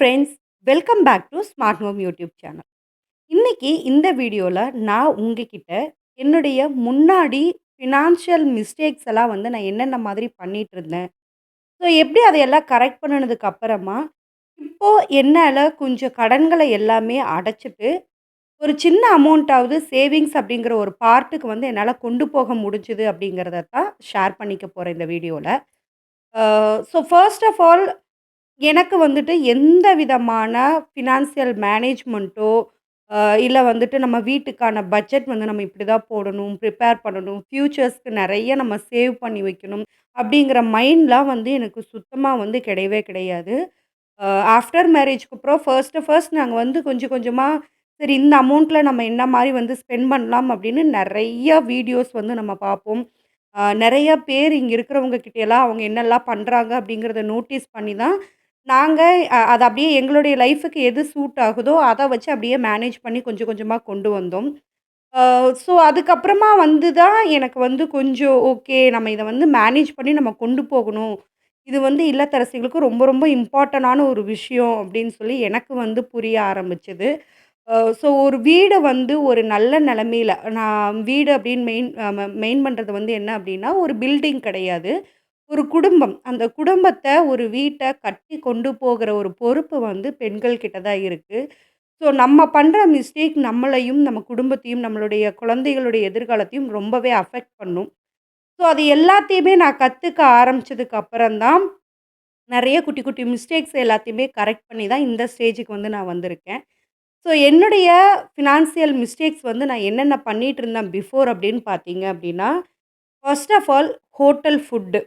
Friends, welcome back to smart home YouTube channel. இன்னைக்கு இந்த வீடியோல நான் உங்ககிட்ட என்னுடைய முன்னாடி ஃபினான்ஷியல் மிஸ்டேக்ஸ் எல்லாம் வந்து நான் என்னென்ன மாதிரி பண்ணிட்டு இருந்தேன். ஸோ எப்படி அதையெல்லாம் கரெக்ட் பண்ணுனதுக்கு அப்புறமா, இப்போ என்னால கொஞ்சம் கடன்களை எல்லாமே அடைச்சிட்டு, ஒரு சின்ன அமௌண்ட்டாவது சேவிங்ஸ் அப்படிங்கிற ஒரு பார்ட்டுக்கு வந்து என்னால கொண்டு போக முடிஞ்சுது அப்படிங்கிறத தான் ஷேர் பண்ணிக்க போறேன் இந்த வீடியோல. ஸோ ஃபர்ஸ்ட் ஆஃப் ஆல் எனக்கு வந்துட்டு எந்த விதமான ஃபினான்சியல் மேனேஜ்மெண்ட்டோ, இல்ல வந்துட்டு நம்ம வீட்டுக்கான பட்ஜெட் வந்து நம்ம இப்படி தான் போடணும், ப்ரிப்பேர் பண்ணணும், ஃப்யூச்சர்ஸ்க்கு நெறைய நம்ம சேவ் பண்ணி வைக்கணும், அப்படிங்கிற மைண்ட்லாம் வந்து எனக்கு சுத்தமா வந்து கிடையவே கிடையாது. அ ஆஃப்டர் மேரேஜ்க்கு அப்புறம் ஃபர்ஸ்ட் நாங்க வந்து கொஞ்சம் கொஞ்சமா, சரி இந்த அமௌண்ட்ல நம்ம என்ன மாரி வந்து ஸ்பெண்ட் பண்ணலாம் அப்படின்னு நெறைய வீடியோஸ் வந்து நம்ம பார்ப்போம். நெறைய பேர் இங்க இருக்கிறவங்க கிட்டயெல்லாம் அவங்க என்னெல்லாம் பண்றாங்க அப்படிங்கிறத நோட்டீஸ் பண்ணி தான், நாங்க அத அப்படியே எங்களுடைய லைஃப்‌க்கு எது சூட் ஆகுதோ, அத வச்சு அப்படியே மேனேஜ் பண்ணி கொஞ்சம் கொஞ்சமா கொண்டு வந்தோம். அ ஸோ அதுக்கப்புறமா வந்து தான் எனக்கு வந்து கொஞ்சம் ஓகே நம்ம இத வந்து மேனேஜ் பண்ணி நம்ம கொண்டு போகணும். இது வந்து இல்லத்தரசிகளுக்கு ரொம்ப ரொம்ப இம்பார்ட்டன்டான ஒரு விஷயம் அப்படின்னு சொல்லி எனக்கு வந்து புரிய ஆரம்பிச்சது. ஸோ ஒரு வீட வந்து ஒரு நல்ல நிலைமையில நான் வீடு அப்படின்னு மெயின் பண்றது வந்து என்ன அப்படின்னா, ஒரு பில்டிங் கிடையாது. ஒரு குடும்பம். அந்த குடும்பத்த, ஒரு வீட்ட கட்டி கொண்டு போகிற ஒரு பொறுப்பு வந்து பெண்கள் கிட்ட தான் இருக்கு. ஸோ நம்ம பண்ற மிஸ்டேக் நம்மளையும், நம்ம குடும்பத்தையும், நம்மளுடைய குழந்தைகளுடைய எதிர்காலத்தையும் ரொம்பவே அஃபெக்ட் பண்ணும். ஸோ அது எல்லாத்தையுமே நான் கத்துக்க ஆரம்பிச்சதுக்கு அப்புறம் தான், நெறைய குட்டி குட்டி மிஸ்டேக்ஸ் எல்லாத்தையுமே கரெக்ட் பண்ணி தான் இந்த ஸ்டேஜுக்கு வந்து நான் வந்திருக்கேன். ஸோ என்னுடைய ஃபினான்சியல் மிஸ்டேக்ஸ் வந்து நான் என்னென்ன பண்ணிட்டு இருந்தேன் பிஃபோர் அப்படின்னு பார்த்தீங்க அப்படின்னா, first of all hotel food.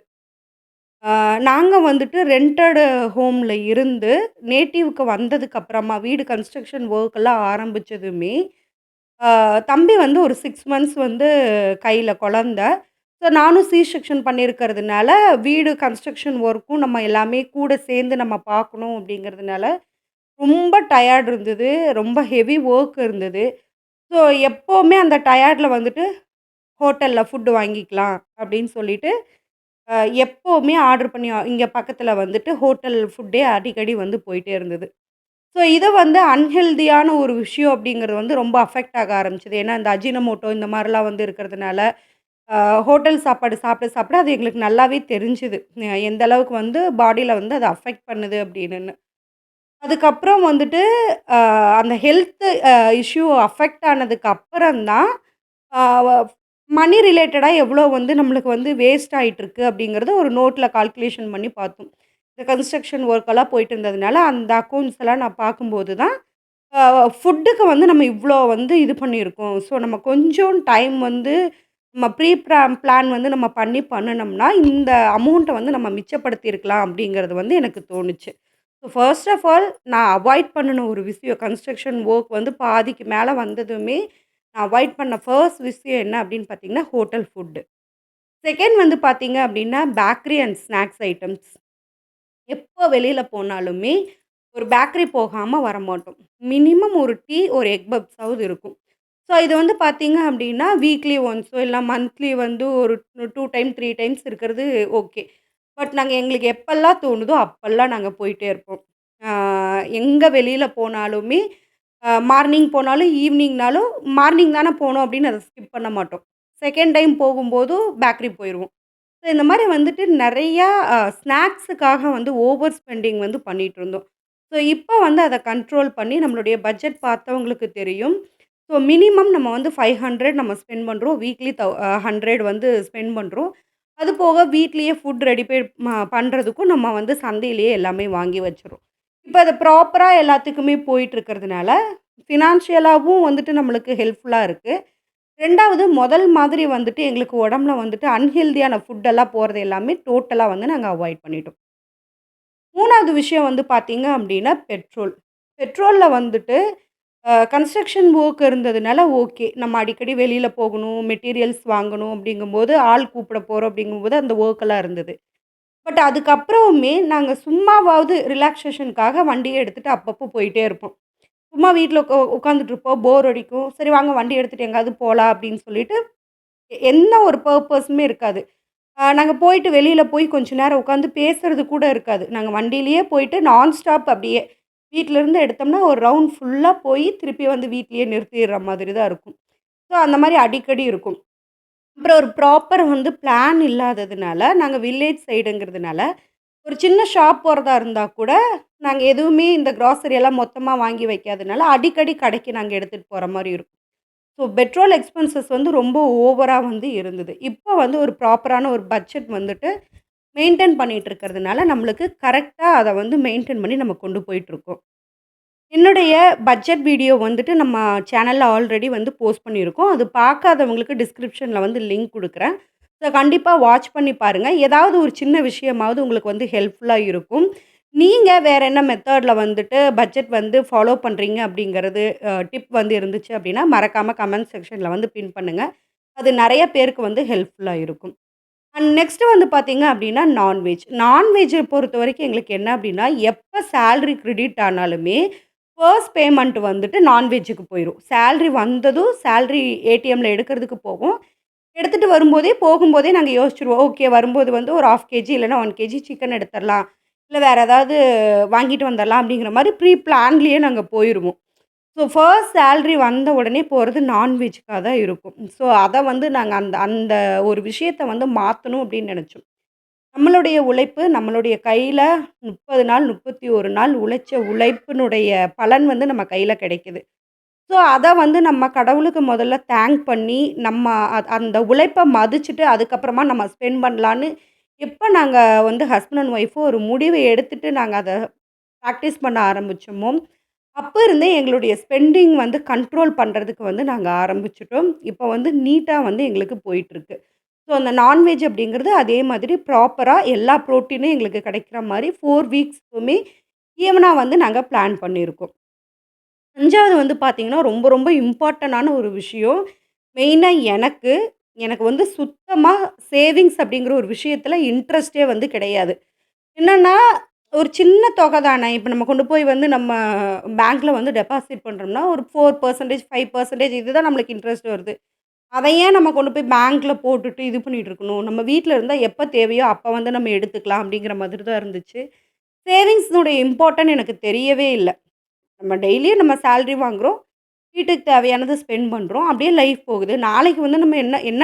நாங்க வந்துட்டு ரென்டட் ஹோம்ல இருந்து நேட்டிவ்‌க்கு வந்ததுக்கு அப்புறமா, வீடு கன்ஸ்ட்ரக்ஷன் ஒர்க் எல்லாம் ஆரம்பிச்சதுமே, ஆ தம்பி வந்து ஒரு 6 மந்த்ஸ் வந்து கையில குழந்த. ஸோ நானும் சி செக்ஷன் பண்ணியிருக்கிறதுனால, வீடு கன்ஸ்ட்ரக்ஷன் ஒர்க்கும் நம்ம எல்லாமே கூட சேர்ந்து நம்ம பார்க்கணும் அப்படிங்கிறதுனால, ரொம்ப டயர்ட் இருந்தது. ரொம்ப ஹெவி வொர்க் இருந்தது. ஸோ எப்பவுமே அந்த டயர்ட்ல வந்துட்டு ஹோட்டல்ல ஃபுட் வாங்கிக்கலாம் அப்படின்னு சொல்லிட்டு அ எப்பவுமே ஆர்டர் பண்ணி இங்க பக்கத்துல வந்துட்டு ஹோட்டல் ஃபுட்டே அடிக்கடி வந்து போயிட்டே இருந்தது. ஸோ இத வந்து அன்ஹெல்தியான ஒரு விஷயம் அப்படிங்கிறது வந்து ரொம்ப அஃபெக்ட் ஆக ஆரம்பிச்சது. ஏன்னா, இந்த அஜினமோட்டோ இந்த மாரிலாம் வந்து இருக்கிறதுனால, அ ஹோட்டல் சாப்பாடு சாப்பிட சாப்பிட அது எங்களுக்கு நல்லாவே தெரிஞ்சுது. எந்த அளவுக்கு வந்து பாடியில வந்து அது அஃபெக்ட் பண்ணுது அப்படின்னுன்னு. அதுக்கப்புறம் வந்துட்டு அ அந்த ஹெல்த் இஷ்யூ அஃபெக்ட் ஆனதுக்கு அப்புறம் தான், ஆ வ மனி ரிலேட்டடா எவ்வளோ வந்து நம்மளுக்கு வந்து வேஸ்ட் ஆயிட்டுருக்கு அப்படிங்கிறத ஒரு நோட்ல கால்குலேஷன் பண்ணி பார்த்தோம். இந்த கன்ஸ்ட்ரக்ஷன் ஒர்க் எல்லாம் போயிட்டு இருந்ததுனால, அந்த அக்கவுண்ட்ஸ் எல்லாம் நான் பார்க்கும்போது தான், அ ஃபுட்டுக்கு வந்து நம்ம இவ்வளோ வந்து இது பண்ணியிருக்கோம். ஸோ நம்ம கொஞ்சம் டைம் வந்து நம்ம பிளான் வந்து நம்ம பண்ணி பண்ணுனோம்னா, இந்த அமௌண்ட்ட வந்து நம்ம மிச்சப்படுத்தியிருக்கலாம் அப்படிங்கிறது வந்து எனக்கு தோணுச்சு. ஸோ ஃபர்ஸ்ட் ஆஃப் ஆல் நான் அவாய்ட் பண்ணுன ஒரு விஷயம் கன்ஸ்ட்ரக்ஷன் ஒர்க் வந்து பாதிக்கு மேல வந்ததுமே, நான் அவாய்ட் பண்ண ஃபர்ஸ்ட் விஷயம் என்ன அப்படின்னு பார்த்தீங்கன்னா, ஹோட்டல் ஃபுட். செகண்ட் வந்து பார்த்தீங்க அப்படின்னா, பேக்கரி அண்ட் ஸ்நாக்ஸ் ஐட்டம்ஸ். எப்போ வெளியில போனாலுமே, ஒரு பேக்கரி போகாம வரமாட்டோம். மினிமம் ஒரு டீ, ஒரு எக் பப்ஸாவது இருக்கும். ஸோ இது வந்து பார்த்தீங்க அப்படின்னா, வீக்லி ஒன்ஸோ இல்ல மந்த்லி வந்து ஒரு 2 டைம், 3 டைம்ஸ் இருக்கிறது ஓகே. பட் நாங்க எங்களுக்கு எப்பல்லாம் தோணுதோ, அப்பல்லாம் நாங்க போயிட்டே இருப்போம். ஆ எங்க வெளியில போனாலுமே, மார்னிங் போனாலும், ஈவினிங்னாலும், மார்னிங் தானே போனோம் அப்படின்னு அத ஸ்கிப் பண்ண மாட்டோம். செகண்ட் டைம் போகும்போதும் பேக்கரி போயிருவோம். ஸோ இந்த மாரி வந்துட்டு நெறையா ஸ்நாக்ஸுக்காக வந்து ஓவர் ஸ்பெண்டிங் வந்து பண்ணிட்டுருந்தோம். ஸோ இப்போ வந்து அத கண்ட்ரோல் பண்ணி நம்மளுடைய பட்ஜெட் பார்த்தவங்களுக்கு தெரியும். ஸோ மினிமம் நம்ம வந்து 500 நம்ம ஸ்பெண்ட் பண்றோம். வீக்லி 100 வந்து ஸ்பெண்ட் பண்றோம். அது போக வீட்லயே ஃபுட் ரெடி பண்றதுக்கும் நம்ம வந்து சந்தையிலேயே எல்லாமே வாங்கி வச்சுர்றோம். இப்ப அது ப்ராப்பரா எல்லாத்துக்குமே போயிட்டு இருக்கிறதுனால, ஃபினான்ஷியலாவும் வந்துட்டு நம்மளுக்கு ஹெல்ப்ஃபுல்லா இருக்கு. 2வது முதல் மாதிரி வந்துட்டு எங்களுக்கு உடம்புல வந்துட்டு அன்ஹெல்தியான ஃபுட் எல்லாம் போறது எல்லாமே டோட்டலா வந்து நாங்க அவாய்ட் பண்ணிட்டோம். 3வது விஷயம் வந்து பார்த்தீங்க அப்டின்னா, பெட்ரோல். பெட்ரோல்ல வந்துட்டு கன்ஸ்ட்ரக்ஷன் வொர்க் இருந்ததுனால ஓகே. நம்ம அடிக்கடி வெளியில போகணும், மெட்டீரியல்ஸ் வாங்கணும் அப்டிங்கும்போது, ஆள் கூப்பிட போறோம் அப்டிங்கும்போது அந்த வொர்க் எல்லாம் இருந்தது. பட் அதுக்கப்புறமுமே நாங்க சும்மாவாவது ரிலாக்சேஷனுக்காக வண்டிய எடுத்துட்டு அப்பப்போ போயிட்டே இருப்போம். சும்மா வீட்ல உட்காந்துட்டு இருப்போம், போர் அடிக்கும். சரி வாங்க வண்டி எடுத்துட்டு எங்கேயாவது போலாம் அப்டின்னு சொல்லிட்டு என்ன ஒரு பர்ப்பஸுமே இருக்காது. நாங்க போயிட்டு வெளியில போய் கொஞ்ச நேரம் உட்காந்து பேசுறது கூட இருக்காது. நாங்க வண்டியிலேயே போயிட்டு நான் ஸ்டாப் அப்படியே. வீட்லருந்து எடுத்தோம்னா ஒரு ரவுண்ட் ஃபுல்லா போய் திருப்பி வந்து வீட்லயே நிறுத்திர்ற மாதிரி தான் இருக்கும். ஸோ அந்த மாரி அடிக்கடி இருக்கும். அப்புறம் ஒரு ப்ராப்பர் வந்து பிளான் இல்லாததுனால, நாங்க வில்லேஜ் சைடுங்கிறதுனால, ஒரு சின்ன ஷாப் போறதா இருந்தா கூட, நாங்க எதுவுமே இந்த கிராசரி எல்லாம் மொத்தமா வாங்கி வைக்காதனால, அடிக்கடி கடைக்கு நாங்க எடுத்துட்டு போற மாரி இருக்கும். ஸோ பெட்ரோல் எக்ஸ்பென்சஸ் வந்து ரொம்ப ஓவரா வந்து இருந்தது. இப்போ வந்து ஒரு ப்ராப்பரான ஒரு பட்ஜெட் வந்துட்டு மெயின்டெயின் பண்ணிட்டு இருக்கிறதுனால, நம்மளுக்கு கரெக்ட்டா அத வந்து மெயின்டெயின் பண்ணி நம்ம கொண்டு போயிட்டுருக்கோம். என்னுடைய பட்ஜெட் வீடியோ வந்துட்டு நம்ம சேனல்ல ஆல்ரெடி வந்து போஸ்ட் பண்ணியிருக்கோம். அது பார்க்காதவங்களுக்கு டிஸ்கிரிப்ஷன்ல வந்து லிங்க் குடுக்குறேன். ஸோ கண்டிப்பா வாட்ச் பண்ணி பாருங்க. ஏதாவது ஒரு சின்ன விஷயமாவது உங்களுக்கு வந்து ஹெல்ப்ஃபுல்லா இருக்கும். நீங்க வேற என்ன மெத்தட்ல வந்துட்டு பட்ஜெட் வந்து ஃபாலோ பண்றீங்க அப்படிங்கிறது டிப் வந்து இருந்துச்சு அப்படின்னா, மறக்காம கமெண்ட் செக்ஷன்ல வந்து பின் பண்ணுங்க. அது நெறைய பேருக்கு வந்து ஹெல்ப்ஃபுல்லா இருக்கும். அண்ட் நெக்ஸ்ட் வந்து பார்த்தீங்க அப்படின்னா, நான்வெஜ். நான்வெஜ்ஜ பொறுத்தவரைக்கும் எங்களுக்கு என்ன அப்படின்னா, எப்ப சேலரி கிரெடிட் ஆனாலுமே, ஃபர்ஸ்ட் பேமெண்ட் வந்துட்டு நான்வெஜ்ஜுக்கு போயிரும். சேலரி வந்ததும் சேலரி ஏடிஎம்ல எடுக்கிறதுக்கு போகும். எடுத்துட்டு வரும்போதே, போகும்போதே நாங்க யோசிச்சுருவோம். ஓகே வரும்போது வந்து ஒரு 1/2 கேஜி இல்லன்னா 1 கேஜி சிக்கன் எடுத்துறலாம். இல்ல வேற ஏதாவது வாங்கிட்டு வந்துரலாம் அப்படிங்கிற மாரி ப்ரீ பிளான்லயே நாங்க போயிருவோம். ஸோ ஃபர்ஸ்ட் சேலரி வந்த உடனே போறது நான்வெஜ்ஜுக்கா தான் இருக்கும். ஸோ அத வந்து நாங்க அந்த அந்த ஒரு விஷயத்த வந்து மாத்தணும் அப்படின்னு நெனச்சோம். நம்மளுடைய உழைப்பு, நம்மளுடைய கையில 30 நாள், 31 நாள் உழைச்ச உழைப்பினுடைய பலன் வந்து நம்ம கையில கிடைக்குது. ஸோ அத வந்து நம்ம கடவுளுக்கு முதல்ல தேங்க் பண்ணி, நம்ம அந்த உழைப்ப மதிச்சுட்டு, அதுக்கப்புறமா நம்ம ஸ்பெண்ட் பண்ணலான்னு எப்ப நாங்க வந்து ஹஸ்பண்ட் அண்ட் ஒய்ஃபும் ஒரு முடிவு எடுத்துட்டு நாங்க அத பிராக்டிஸ் பண்ண ஆரம்பிச்சோமோ, அப்ப இருந்தே எங்களுடைய ஸ்பெண்டிங் வந்து கண்ட்ரோல் பண்றதுக்கு வந்து நாங்க ஆரம்பிச்சுட்டோம். இப்ப வந்து நீட்டா வந்து எங்களுக்கு போயிட்டுருக்கு. ஸோ அந்த நான்வெஜ் அப்படிங்கிறது அதே மாதிரி ப்ராப்பரா எல்லா புரோட்டீனும் எங்களுக்கு கிடைக்கிற மாரி 4 வீக்ஸ்க்குமே ஈவனா வந்து நாங்க பிளான் பண்ணியிருக்கோம். 5வது வந்து பார்த்தீங்கன்னா, ரொம்ப ரொம்ப இம்பார்ட்டன்டான ஒரு விஷயம். மெயினா எனக்கு, எனக்கு வந்து சுத்தமா சேவிங்ஸ் அப்படிங்கிற ஒரு விஷயத்தில இன்ட்ரெஸ்ட்டே வந்து கிடையாது. என்னன்னா, ஒரு சின்ன தொகை தானே. இப்ப நம்ம கொண்டு போய் வந்து நம்ம பேங்க்ல வந்து டெபாசிட் பண்றோம்னா, ஒரு 4% 5% இதுதான் நம்மளுக்கு இன்ட்ரெஸ்ட் வருது. அத ஏன் நம்ம கொண்டு போய் பேங்க்ல போட்டுட்டு இது பண்ணிட்டு இருக்கணும்? நம்ம வீட்ல இருந்தா எப்ப தேவையோ அப்ப வந்து நம்ம எடுத்துக்கலாம் அப்படிங்கிற மாதிரி தான் இருந்துச்சு. சேவிங்ஸ்னுடைய இம்பார்ட்டன்ட் எனக்கு தெரியவே இல்ல. நம்ம டெய்லியும் நம்ம சேலரி வாங்குறோம். வீட்டுக்கு தேவையானத ஸ்பெண்ட் பண்றோம். அப்படியே லைஃப் போகுது. நாளைக்கு வந்து நம்ம என்ன என்ன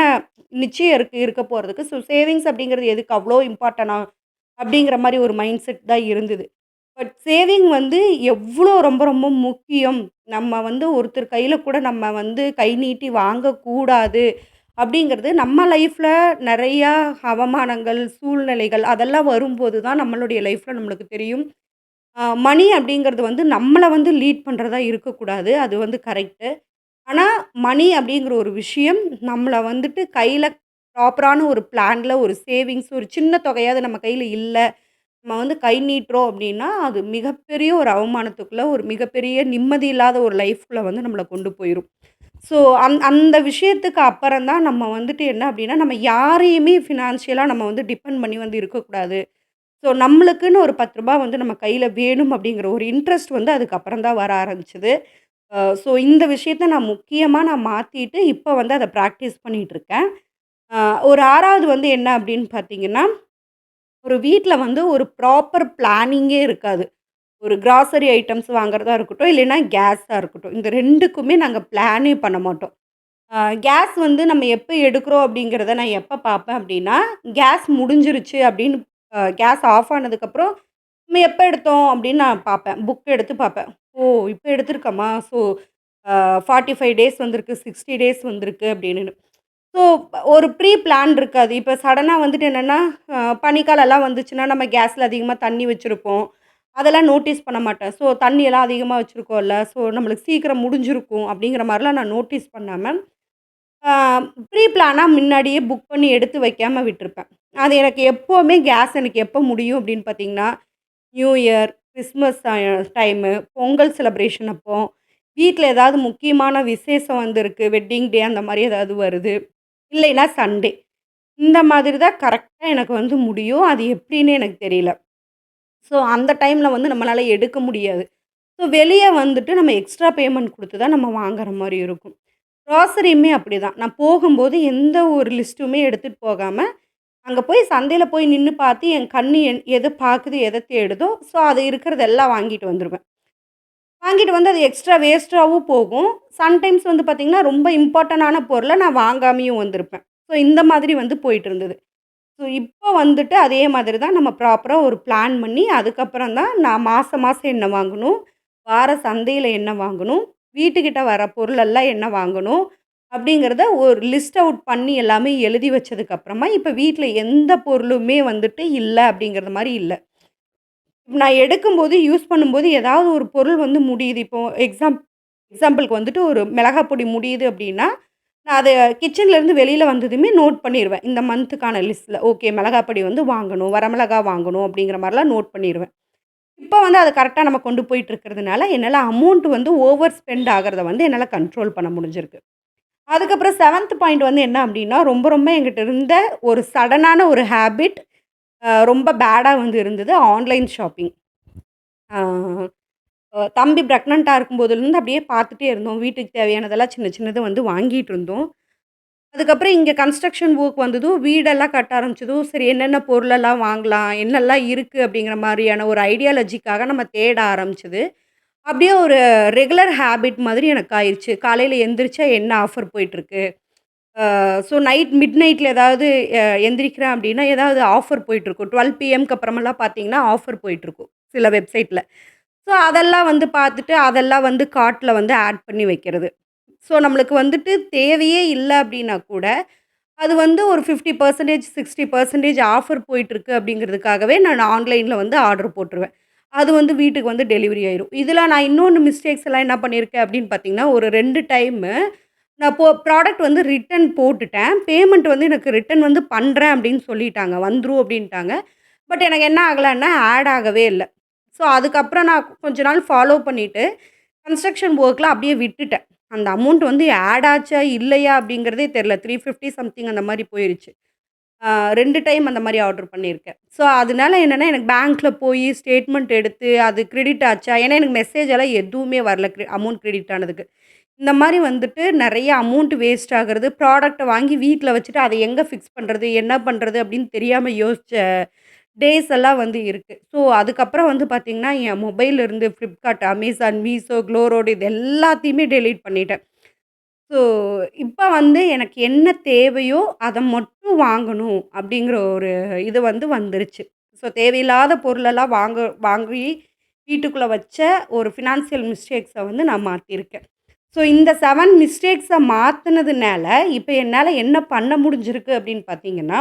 நிச்சயம் இருக்கு இருக்க போறதுக்கு. ஸோ சேவிங்ஸ் அப்படிங்கிறது எதுக்கு அவ்ளோ இம்பார்ட்டனா? அப்படிங்கிற மாரி ஒரு மைண்ட் செட் தான் இருந்தது. பட் சேவிங் வந்து எவ்ளோ ரொம்ப ரொம்ப முக்கியம். நம்ம வந்து ஒருத்தர் கையில கூட நம்ம வந்து கை நீட்டி வாங்கக்கூடாது. அப்படிங்கிறது நம்ம லைஃப்ல நெறையா அவமானங்கள், சூழ்நிலைகள் அதெல்லாம் வரும்போது தான் நம்மளுடைய லைஃப்ல நம்மளுக்கு தெரியும். மணி அப்படிங்கிறது வந்து நம்மள வந்து லீட் பண்றதா இருக்கக்கூடாது. அது வந்து கரெக்ட்டு. ஆனா, மணி அப்படிங்கிற ஒரு விஷயம் நம்மள வந்துட்டு கையில ப்ராப்பரான ஒரு பிளான்ல ஒரு சேவிங்ஸ் ஒரு சின்ன தொகையாவது நம்ம கையில இல்ல. நம்ம வந்து கை நீட்டுறோம் அப்படின்னா, அது மிகப்பெரிய ஒரு அவமானத்துக்குள்ள, ஒரு மிகப்பெரிய நிம்மதி இல்லாத ஒரு லைஃப்குள்ள வந்து நம்மள கொண்டு போயிரும். ஸோ, அந்த விஷயத்துக்கு அப்புறம் தான் நம்ம வந்துட்டு என்ன அப்படின்னா, நம்ம யாரையுமே ஃபினான்ஷியலா நம்ம வந்து டிபெண்ட் பண்ணி வந்து இருக்கக்கூடாது. ஸோ, நம்மளுக்குன்னு ஒரு ரூ. 10 வந்து நம்ம கையில வேணும் அப்படிங்கிற ஒரு இன்ட்ரெஸ்ட் வந்து அதுக்கப்புறம் தான் வர ஆரம்பிச்சது. ஸோ, இந்த விஷயத்த நான் மாத்திட்டு, இப்ப வந்து அத பிராக்டிஸ் பண்ணிட்டுருக்கேன். அ ஒரு 6வது வந்து என்ன அப்படின்னு பார்த்தீங்கன்னா, ஒரு வீட்ல வந்து ஒரு ப்ராப்பர் பிளானிங்கே இருக்காது. ஒரு கிராசரி ஐட்டம்ஸ் வாங்குறதா இருக்கட்டும், இல்லைன்னா கேஸா இருக்கட்டும். இந்த 2க்குமே நாங்க பிளானே பண்ண மாட்டோம். அ கேஸ் வந்து நம்ம எப்ப எடுக்கிறோம் அப்படிங்கிறத நான் எப்ப பார்ப்பேன் அப்படின்னா, கேஸ் முடிஞ்சிருச்சு அப்படின்னு கேஸ் ஆஃப் ஆனதுக்கப்புறம், நம்ம எப்ப எடுத்தோம் அப்படின்னு நான் பார்ப்பேன். புக் எடுத்து பார்ப்பேன். ஓ! இப்ப எடுத்திருக்கமா? ஸோ, 45 டேஸ் வந்திருக்கு, 60 டேஸ் வந்திருக்கு அப்படின்னு. ஸோ, ஒரு ப்ரீ பிளான் இருக்காது. இப்ப சடனா வந்துட்டு என்னன்னா, பனிக்காலம்லாம் வந்துச்சுன்னா, நம்ம கேஸ்ல அதிகமா தண்ணி வச்சிருப்போம். அதெல்லாம் நோட்டீஸ் பண்ண மாட்டேன். ஸோ, தண்ணியெல்லாம் அதிகமா வச்சிருக்கோம்ல, ஸோ நம்மளுக்கு சீக்கிரம் முடிஞ்சிருக்கும் அப்படிங்கிற மாரிலாம் நான் நோட்டீஸ் பண்ணாம, ஆ ப்ரீ பிளானா முன்னாடியே புக் பண்ணி எடுத்து வைக்காம விட்டுருப்பேன். அது எனக்கு எப்பவுமே கேஸ் எனக்கு எப்போ முடியும் அப்படின்னு பார்த்தீங்கன்னா, new year, Christmas time, Pongal celebration அப்போ, வீட்ல ஏதாவது முக்கியமான விசேஷம் வந்திருக்கு, வெட்டிங் டே அந்த மாரி ஏதாவது வருது. இல்லைன்னா சண்டே. இந்த மாதிரி தான் கரெக்ட்டா எனக்கு வந்து முடியும். அது எப்படின்னு எனக்கு தெரியல. ஸோ, அந்த டைம்ல வந்து நம்மளால எடுக்க முடியாது. ஸோ, வெளிய வந்துட்டு நம்ம எக்ஸ்ட்ரா பேமெண்ட் குடுத்து தான் நம்ம வாங்குற மாரி இருக்கும். கிராசரியுமே அப்படிதான். நான் போகும்போது எந்த ஒரு லிஸ்ட்டுமே எடுத்துட்டு போகாம, அங்க போய் சந்தையில போய் நின்னு பார்த்து என் கண்ணு எத பாக்குது, எத தேடுதோ, ஸோ அது இருக்கிறதெல்லாம் வாங்கிட்டு வந்துருவேன். வாங்கிட்டு வந்து அது எக்ஸ்ட்ரா வேஸ்ட்டாவும் போகும். சம்டைம்ஸ் வந்து பார்த்தீங்கன்னா, ரொம்ப இம்பார்ட்டன்டான பொருள நான் வாங்காமயும் வந்திருப்பேன். ஸோ இந்த மாதிரி வந்து போயிட்டுருந்தது. ஸோ இப்போ வந்துட்டு அதே மாதிரி தான் நம்ம ப்ராப்பரா ஒரு பிளான் பண்ணி, அதுக்கப்புறம் தான் நான் மாசம் மாசம் என்ன வாங்கணும், வார சந்தையில என்ன வாங்கணும், வீட்டுக்கிட்ட வர பொருளெல்லாம் என்ன வாங்கணும், அப்படிங்கிறத ஒரு லிஸ்ட் அவுட் பண்ணி எல்லாமே எழுதி வச்சதுக்கப்புறமா, இப்ப வீட்ல எந்த பொருளுமே வந்துட்டு இல்ல அப்படிங்கிறது மாரி இல்ல. நான் எடுக்கும்போது, யூஸ் பண்ணும்போது ஏதாவது ஒரு பொருள் வந்து முடியுது. இப்போ எக்ஸாம்பிளுக்கு வந்துட்டு ஒரு மிளகாய் பொடி முடியுது அப்டின்னா, நான் அத கிச்சன்லேருந்து வெளில வந்ததுமே நோட் பண்ணிருவேன். இந்த மந்த்துக்கான லிஸ்ட்ல. ஓகே மிளகாய் பொடி வந்து வாங்கணும், வரமிளகா வாங்கணும் அப்டிங்கிற மாரிலாம் நோட் பண்ணிருவேன். இப்ப வந்து அத கரெக்ட்டா நம்ம கொண்டு போயிட்டு இருக்கிறதுனால, என்னால அமௌண்ட் வந்து ஓவர் ஸ்பெண்ட் ஆகுறத வந்து என்னால கண்ட்ரோல் பண்ண முடிஞ்சிருக்கு. அதுக்கப்புறம் 7த் பாயிண்ட் வந்து என்ன அப்டின்னா, ரொம்ப ரொம்ப என்கிட்ட இருந்த ஒரு சடனான ஒரு ஹேபிட் ரொம்ப பேடா வந்து இருந்தது. Online shopping. ஆ. தம்பி பிரெக்னன்ட்டா இருக்கும்போதுலருந்து அப்படியே பார்த்துட்டே இருந்தோம். வீட்டுக்கு தேவையானதெல்லாம் சின்ன சின்னது வந்து வாங்கிட்டு இருந்தோம். அதுக்கப்புறம் இங்க கன்ஸ்ட்ரக்ஷன் ஒர்க் வந்ததும், வீடெல்லாம் கட்ட ஆரம்பிச்சதும், சரி என்னென்ன பொருளெல்லாம் வாங்கலாம்? என்னெல்லாம் இருக்கு? அப்படிங்கிற மாரியான ஒரு ஐடியாலஜிக்காக நம்ம தேட ஆரம்பிச்சது. அப்படியே ஒரு ரெகுலர் ஹேபிட் மாதிரி எனக்கு ஆயிருச்சு. காலையில எந்திரிச்சா என்ன ஆஃபர் போயிட்டுருக்கு? ஸோ மிட் நைட்ல ஏதாவது எந்திரிக்கிறேன் அப்படின்னா, ஏதாவது ஆஃபர் போயிட்டுருக்கும். 12 பிஎம்க்கு அப்புறமெல்லாம் பார்த்தீங்கன்னா, ஆஃபர் போயிட்டுருக்கும். சில வெப்சைட்ல. ஸோ அதெல்லாம் வந்து பார்த்துட்டு, அதெல்லாம் வந்து கார்ட்ல வந்து ஆட் பண்ணி வைக்கிறது. ஸோ நம்மளுக்கு வந்துட்டு தேவையே இல்ல அப்டின்னா கூட, அது வந்து ஒரு 50% 60% ஆஃபர் போயிட்டுருக்கு அப்டிங்கிறதுக்காகவே நான் ஆன்லைன்ல வந்து ஆர்டர் போட்டுருவேன். அது வந்து வீட்டுக்கு வந்து டெலிவரி ஆயிரும். இதில நான் இன்னொன்னு மிஸ்டேக்ஸ் எல்லாம் என்ன பண்ணியிருக்கேன் அப்டின்னு பார்த்தீங்கன்னா, ஒரு 2 டைமு நான் ப்ராடக்ட் வந்து ரிட்டர்ன் போட்டுட்டேன். பேமெண்ட் வந்து எனக்கு ரிட்டர்ன் வந்து பண்றேன் அப்டின்னு சொல்லிட்டாங்க. வந்துரும் அப்டின்ட்டாங்க. பட் எனக்கு என்ன ஆகலன்னா, ஆட் ஆகவே இல்ல. ஸோ அதுக்கப்புறம் நான் கொஞ்ச நாள் ஃபாலோ பண்ணிட்டு, கன்ஸ்ட்ரக்ஷன் ஒர்க்ல அப்படியே விட்டுட்டேன். அந்த அமௌண்ட் வந்து ஆட் ஆச்சா, இல்லையா அப்படிங்கிறதே தெரியல. 350 சம்திங் அந்த மாரி போயிருச்சு. 2 டைம் அந்த மாரி ஆர்டர் பண்ணியிருக்கேன். ஸோ அதனால என்னன்னா, எனக்கு பேங்க்ல போயி ஸ்டேட்மெண்ட் எடுத்து, அது கிரெடிட் ஆச்சா ஏன்னா எனக்கு மெசேஜ் எல்லாம் எதுவுமே வரல. அமௌண்ட் கிரெடிட் ஆனதுக்கு. இந்த மாரி வந்துட்டு நெறைய அமௌண்ட் வேஸ்ட் ஆகுறது. ப்ராடக்ட்ட வாங்கி வீட்ல வச்சுட்டு, அத எங்க ஃபிக்ஸ் பண்றது? என்ன பண்றது? அப்படின்னு தெரியாம யோசிச்ச டேஸ் எல்லாம் வந்து இருக்கு. ஸோ, அதுக்கப்புறம் வந்து பார்த்தீங்கன்னா, என் மொபைல்ல இருந்து Flipkart, Amazon, Meesho, Gloroad இது எல்லாத்தையுமே டெலீட் பண்ணிட்டேன். ஸோ, இப்ப வந்து எனக்கு என்ன தேவையோ, அத மட்டும் வாங்கணும் அப்படிங்கிற ஒரு இது வந்து வந்துருச்சு. ஸோ, தேவையில்லாத பொருளெல்லாம் வாங்கி வீட்டுக்குள்ள வச்ச ஒரு ஃபினான்சியல் மிஸ்டேக்ஸ வந்து நான் மாத்தியிருக்கேன். ஸோ, இந்த 7 மிஸ்டேக்ஸ மாத்துனதுனால, இப்ப என்னால என்ன பண்ண முடிஞ்சிருக்கு அப்படின்னு பார்த்தீங்கன்னா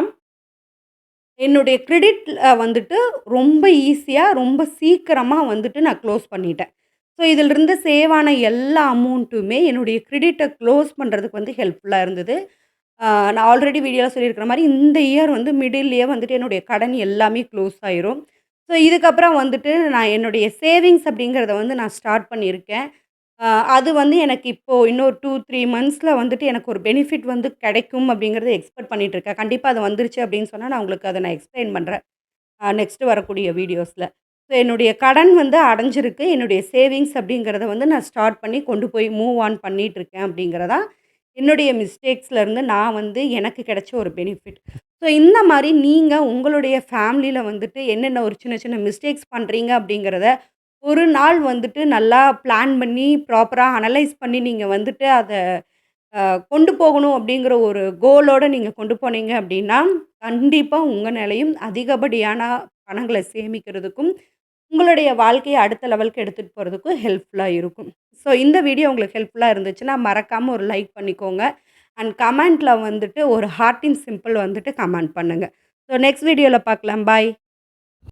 என்னுடைய கிரெடிட் வந்துட்டு ரொம்ப ஈஸியா, ரொம்ப சீக்கிரமா வந்துட்டு நான் க்ளோஸ் பண்ணிட்டேன். ஸோ இதிலிருந்து சேவ் ஆன எல்லா அமௌண்ட்டுமே என்னுடைய கிரெடிட்ட க்ளோஸ் பண்றதுக்கு வந்து ஹெல்ப்ஃபுல்லா இருந்தது. ஆ நான் ஆல்ரெடி வீடியோல சொல்லியிருக்கிற மாரி இந்த இயர் வந்து மிடில்லயே வந்துட்டு என்னுடைய கடன் எல்லாமே க்ளோஸ் ஆயிரும். ஸோ இதுக்கப்புறம் வந்துட்டு நான் என்னுடைய சேவிங்ஸ் அப்படிங்கிறத வந்து நான் ஸ்டார்ட் பண்ணியிருக்கேன். அ அது வந்து எனக்கு இப்போ இன்னொரு 2, 3 மந்த்ஸ்ல வந்துட்டு எனக்கு ஒரு பெனிஃபிட் வந்து கிடைக்கும் அப்படிங்கிறத எக்ஸ்பெக்ட் பண்ணிட்டு இருக்கேன். கண்டிப்பா அது வந்துருச்சு அப்படின்னு சொன்னா, நான் உங்களுக்கு அத நான் எக்ஸ்ப்ளைன் பண்றேன். நெக்ஸ்ட் வரக்கூடிய வீடியோஸ்ல. ஸோ என்னுடைய கடன் வந்து அடைஞ்சிருக்கு. என்னுடைய சேவிங்ஸ் அப்படிங்கிறத வந்து நான் ஸ்டார்ட் பண்ணி கொண்டு போய் மூவ் ஆன் பண்ணிட்டு இருக்கேன் அப்படிங்கிறதான் என்னுடைய மிஸ்டேக்ஸ்ல இருந்து நான் வந்து எனக்கு கிடைச்ச ஒரு பெனிஃபிட். ஸோ இந்த மாரி நீங்க உங்களுடைய ஃபேமிலில வந்துட்டு என்னென்ன ஒரு சின்ன சின்ன மிஸ்டேக்ஸ் பண்றீங்க அப்படிங்கிறத ஒரு நாள் வந்துட்டு நல்லா பிளான் பண்ணி, ப்ராப்பரா அனலைஸ் பண்ணி நீங்க வந்துட்டு அத கொண்டு போகணும் அப்படிங்கிற ஒரு கோலோட நீங்க கொண்டு போனீங்க அப்படின்னா, கண்டிப்பா உங்க நிலையும் அதிகப்படியான பணங்கள சேமிக்கிறதுக்கும், உங்களுடைய வாழ்க்கைய அடுத்த லெவலுக்கு எடுத்துட்டு போறதுக்கும் ஹெல்ப்ஃபுல்லா இருக்கும். ஸோ இந்த வீடியோ உங்களுக்கு ஹெல்ப்ஃபுல்லா இருந்துச்சுன்னா, மறக்காம ஒரு லைக் பண்ணிக்கோங்க. அண்ட் கமெண்ட்ல வந்துட்டு ஒரு ஹார்ட்டின் சிம்பிள் வந்துட்டு கமெண்ட் பண்ணுங்க. ஸோ நெக்ஸ்ட் வீடியோல பார்க்கலாம். பாய்.